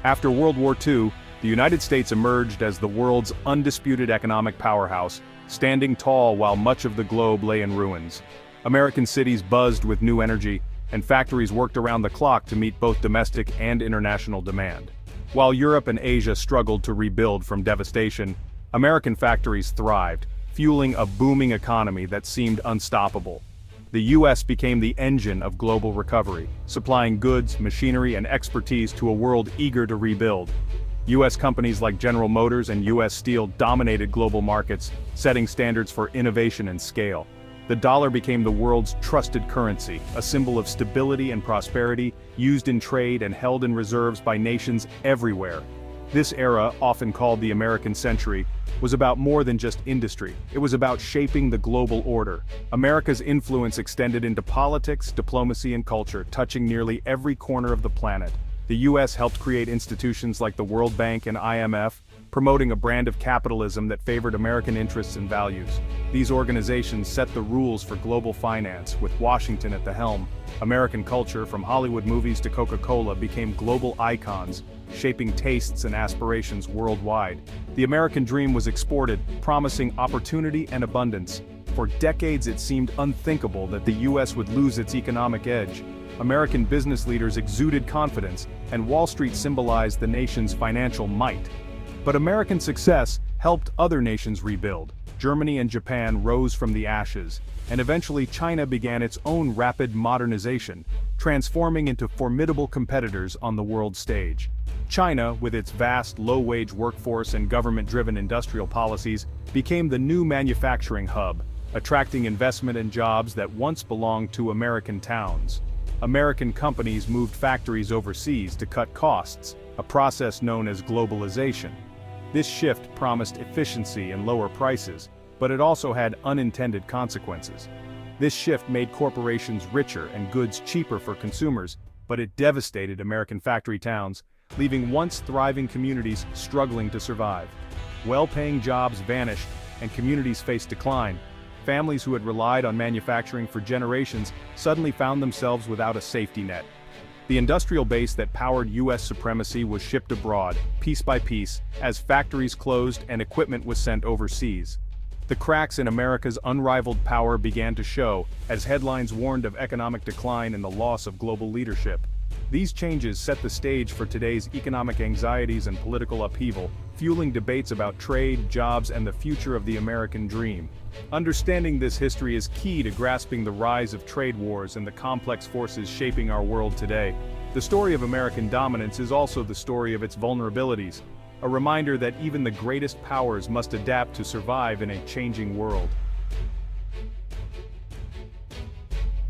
After World War II, the United States emerged as the world's undisputed economic powerhouse, standing tall while much of the globe lay in ruins. American cities buzzed with new energy, and factories worked around the clock to meet both domestic and international demand. While Europe and Asia struggled to rebuild from devastation, American factories thrived, fueling a booming economy that seemed unstoppable. The U.S. became the engine of global recovery, supplying goods, machinery, and expertise to a world eager to rebuild. U.S. companies like General Motors and U.S. Steel dominated global markets, setting standards for innovation and scale. The dollar became the world's trusted currency, a symbol of stability and prosperity, used in trade and held in reserves by nations everywhere. This era, often called the American century, was about more than just industry. It was about shaping the global order. America's influence extended into politics, diplomacy, and culture, touching nearly every corner of the planet. The U.S. helped create institutions like the World Bank and IMF, promoting a brand of capitalism that favored American interests and values. These organizations set the rules for global finance, with Washington at the helm. American culture, from Hollywood movies to Coca-Cola, became global icons, shaping tastes and aspirations worldwide. The American dream was exported, promising opportunity and abundance. For decades it seemed unthinkable that the U.S. would lose its economic edge. American business leaders exuded confidence, and Wall Street symbolized the nation's financial might. But American success helped other nations rebuild. Germany and Japan rose from the ashes, and eventually China began its own rapid modernization, transforming into formidable competitors on the world stage. China, with its vast low-wage workforce and government-driven industrial policies, became the new manufacturing hub, attracting investment and jobs that once belonged to American towns. American companies moved factories overseas to cut costs, a process known as globalization. This shift promised efficiency and lower prices, but it also had unintended consequences. This shift made corporations richer and goods cheaper for consumers, but it devastated American factory towns, leaving once thriving communities struggling to survive. Well-paying jobs vanished, and communities faced decline. Families who had relied on manufacturing for generations suddenly found themselves without a safety net. The industrial base that powered U.S. supremacy was shipped abroad, piece by piece, as factories closed and equipment was sent overseas. The cracks in America's unrivaled power began to show, as headlines warned of economic decline and the loss of global leadership. These changes set the stage for today's economic anxieties and political upheaval, fueling debates about trade, jobs, and the future of the American dream. Understanding this history is key to grasping the rise of trade wars and the complex forces shaping our world today. The story of American dominance is also the story of its vulnerabilities, a reminder that even the greatest powers must adapt to survive in a changing world.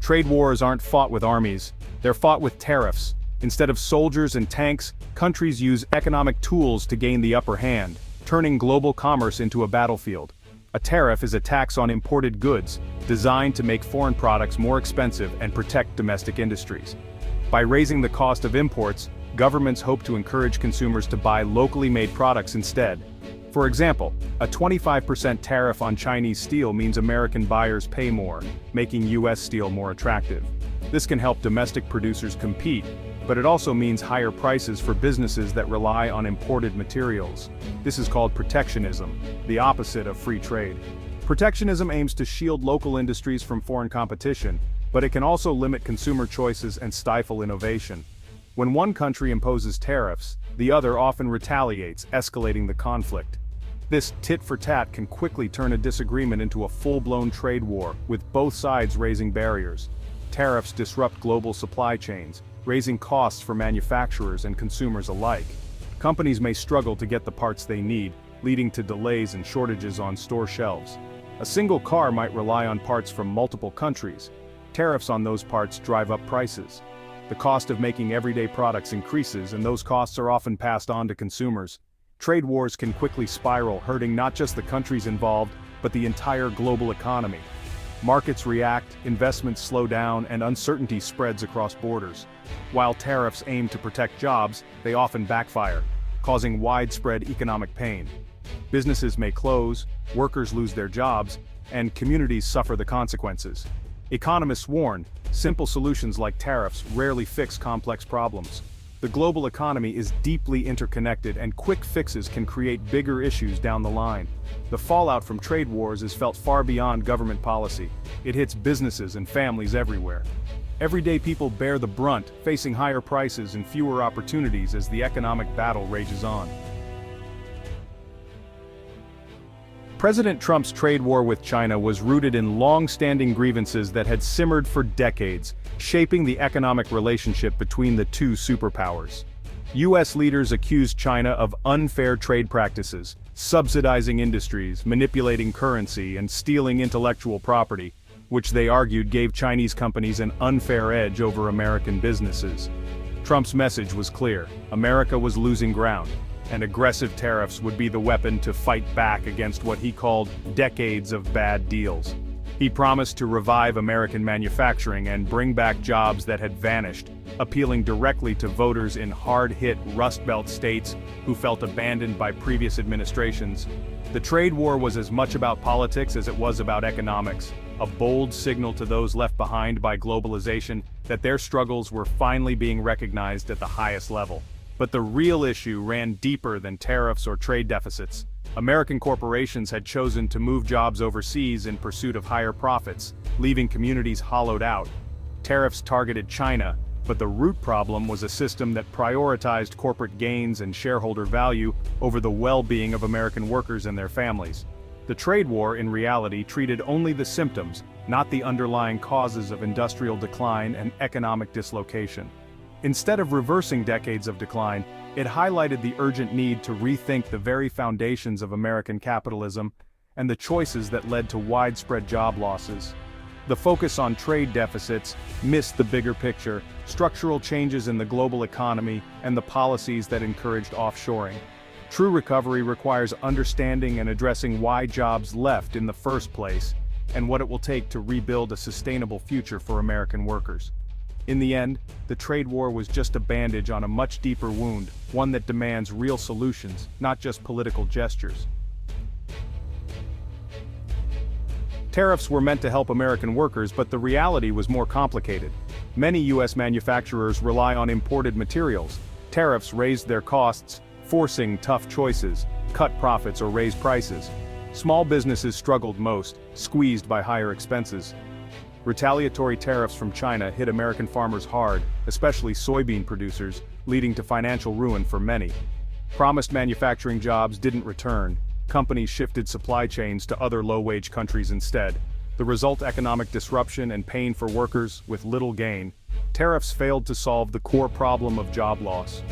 Trade wars aren't fought with armies, they're fought with tariffs. Instead of soldiers and tanks, countries use economic tools to gain the upper hand, turning global commerce into a battlefield. A tariff is a tax on imported goods, designed to make foreign products more expensive and protect domestic industries. By raising the cost of imports, governments hope to encourage consumers to buy locally made products instead. For example, a 25% tariff on Chinese steel means American buyers pay more, making U.S. steel more attractive. This can help domestic producers compete, but it also means higher prices for businesses that rely on imported materials. This is called protectionism, the opposite of free trade. Protectionism aims to shield local industries from foreign competition, but it can also limit consumer choices and stifle innovation. When one country imposes tariffs, the other often retaliates, escalating the conflict. This tit-for-tat can quickly turn a disagreement into a full-blown trade war, with both sides raising barriers. Tariffs disrupt global supply chains, raising costs for manufacturers and consumers alike. Companies may struggle to get the parts they need, leading to delays and shortages on store shelves. A single car might rely on parts from multiple countries. Tariffs on those parts drive up prices. The cost of making everyday products increases, and those costs are often passed on to consumers. Trade wars can quickly spiral, hurting not just the countries involved, but the entire global economy. Markets react, investments slow down, and uncertainty spreads across borders. While tariffs aim to protect jobs, they often backfire, causing widespread economic pain. Businesses may close, workers lose their jobs, and communities suffer the consequences. Economists warn, simple solutions like tariffs rarely fix complex problems. The global economy is deeply interconnected, and quick fixes can create bigger issues down the line. The fallout from trade wars is felt far beyond government policy. It hits businesses and families everywhere. Everyday people bear the brunt, facing higher prices and fewer opportunities as the economic battle rages on. President Trump's trade war with China was rooted in long-standing grievances that had simmered for decades, shaping the economic relationship between the two superpowers. U.S. leaders accused China of unfair trade practices, subsidizing industries, manipulating currency, and stealing intellectual property, which they argued gave Chinese companies an unfair edge over American businesses. Trump's message was clear: America was losing ground, and aggressive tariffs would be the weapon to fight back against what he called decades of bad deals. He promised to revive American manufacturing and bring back jobs that had vanished, appealing directly to voters in hard-hit Rust Belt states who felt abandoned by previous administrations. The trade war was as much about politics as it was about economics, a bold signal to those left behind by globalization that their struggles were finally being recognized at the highest level. But the real issue ran deeper than tariffs or trade deficits. American corporations had chosen to move jobs overseas in pursuit of higher profits, leaving communities hollowed out. Tariffs targeted China, but the root problem was a system that prioritized corporate gains and shareholder value over the well-being of American workers and their families. The trade war, in reality, treated only the symptoms, not the underlying causes of industrial decline and economic dislocation. Instead of reversing decades of decline, it highlighted the urgent need to rethink the very foundations of American capitalism and the choices that led to widespread job losses. The focus on trade deficits missed the bigger picture, structural changes in the global economy, and the policies that encouraged offshoring. True recovery requires understanding and addressing why jobs left in the first place, and what it will take to rebuild a sustainable future for American workers. In the end, the trade war was just a bandage on a much deeper wound, one that demands real solutions, not just political gestures. Tariffs were meant to help American workers, but the reality was more complicated. Many U.S. manufacturers rely on imported materials. Tariffs raised their costs, forcing tough choices, cut profits or raise prices. Small businesses struggled most, squeezed by higher expenses. Retaliatory tariffs from China hit American farmers hard, especially soybean producers, leading to financial ruin for many. Promised manufacturing jobs didn't return. Companies shifted supply chains to other low-wage countries instead. The result: economic disruption and pain for workers, with little gain. Tariffs failed to solve the core problem of job loss.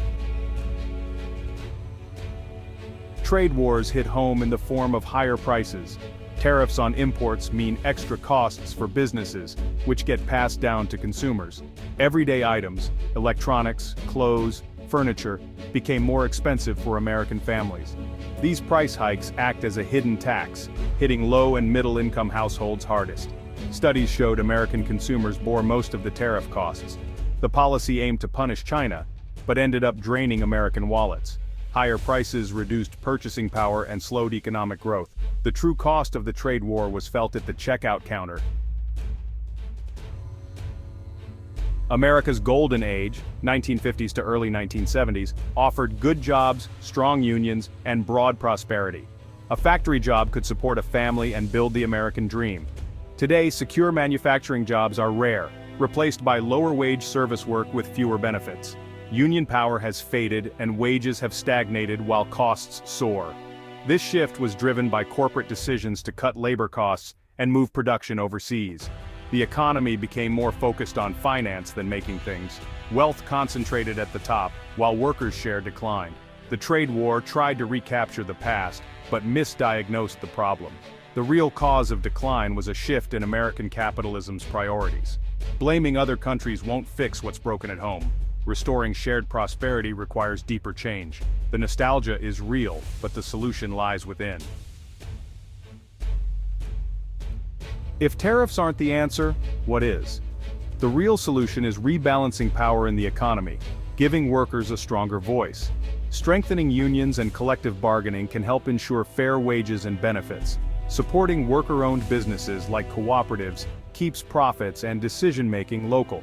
Trade wars hit home in the form of higher prices. Tariffs on imports mean extra costs for businesses, which get passed down to consumers. Everyday items, electronics, clothes, furniture, became more expensive for American families. These price hikes act as a hidden tax, hitting low and middle-income households hardest. Studies showed American consumers bore most of the tariff costs. The policy aimed to punish China, but ended up draining American wallets. Higher prices reduced purchasing power and slowed economic growth. The true cost of the trade war was felt at the checkout counter. America's golden age, 1950s to early 1970s, offered good jobs, strong unions, and broad prosperity. A factory job could support a family and build the American dream. Today, secure manufacturing jobs are rare, replaced by lower-wage service work with fewer benefits. Union power has faded and wages have stagnated while costs soar. This shift was driven by corporate decisions to cut labor costs and move production overseas. The economy became more focused on finance than making things. Wealth concentrated at the top, while workers' share declined. The trade war tried to recapture the past, but misdiagnosed the problem. The real cause of decline was a shift in American capitalism's priorities. Blaming other countries won't fix what's broken at home. Restoring shared prosperity requires deeper change. The nostalgia is real, but the solution lies within. If tariffs aren't the answer, what is? The real solution is rebalancing power in the economy, giving workers a stronger voice. Strengthening unions and collective bargaining can help ensure fair wages and benefits. Supporting worker-owned businesses like cooperatives keeps profits and decision-making local.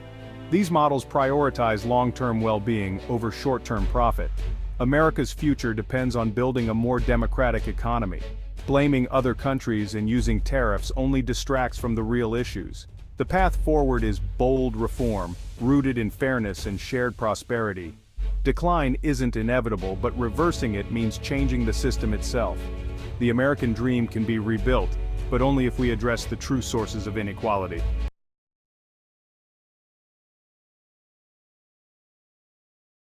These models prioritize long-term well-being over short-term profit. America's future depends on building a more democratic economy. Blaming other countries and using tariffs only distracts from the real issues. The path forward is bold reform, rooted in fairness and shared prosperity. Decline isn't inevitable, but reversing it means changing the system itself. The American dream can be rebuilt, but only if we address the true sources of inequality.